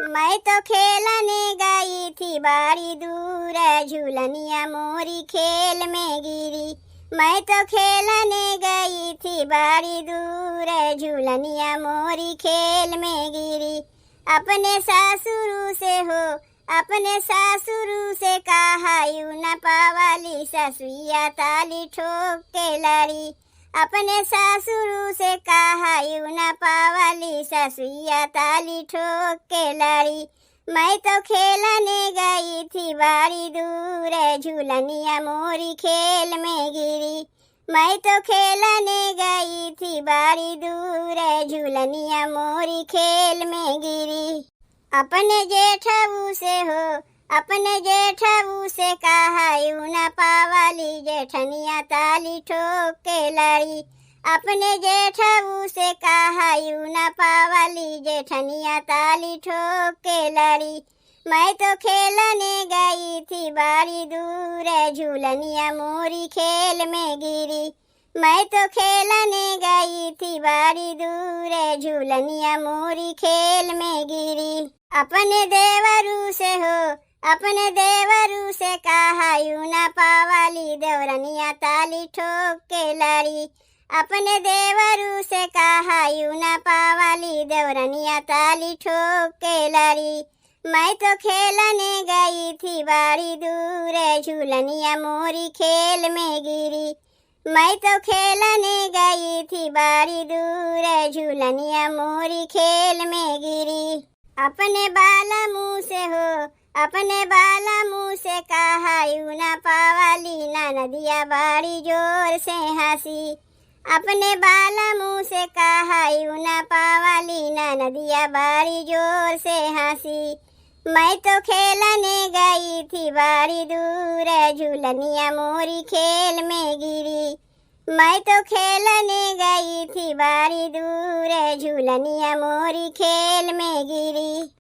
मैं तो खेलने गई थी बारी दूर, झूलनिया मोरी खेल में गिरी। मैं तो खेलने गई थी बारी दूर, झूलनिया मोरी खेल में गिरी। अपने सासुरु से हो, अपने सासुरु से कहा यू न पावाली, ससुइया ताली ठोक के लड़ी। अपने सासुरु से कहा यू न पावाली, ससुइया ताली ठोक के लड़ी। मैं तो खेलने गई थी बारी दूर, झूलनिया मोरी खेल में गिरी। मैं तो खेलने गई थी बारी दूर, झूलनिया मोरी खेल में गिरी। अपने जेठऊ से हो, अपने जेठऊ से कहा यू न पावाली, जेठनिया ताली ठोक के लड़ी। अपने जेठऊ से कहा यू न पावाली, जेठनिया ताली ठोक के लड़ी। मैं तो खेलने गई थी बारी दूर, झूलनिया मोरी खेल में गिरी। मैं तो खेलने गई थी बारी दूर, झूलनिया मोरी खेल में गिरी। अपने देवरू से हो, अपने देवरू से कहा यू न पावाली, देवरनिया ताली ठोक के लड़ी। अपने देवरू से कहा यू न पावाली, देवरनिया ताली ठोक के लड़ी। मैं तो खेलने गई थी बारी दूर, झूलनिया मोरी खेल में गिरी। मैं तो खेलने गई थी बारी दूर, झूलनिया मोरी खेल में गिरी। अपने बाला मुँह से हो, अपने बाला मुँह से कहा यू न पावाली, ना नदिया बाड़ी जोर से हंसी। अपने बाला मुँह से कहा यू न पावाली, ना नदिया बाड़ी जोर से हंसी। मैं तो खेलने गई थी बारी दूर, झूलनिया मोरी खेल में गिरी। मैं तो खेलने गई थी बारी दूर, झूलनिया मोरी खेल में गिरी।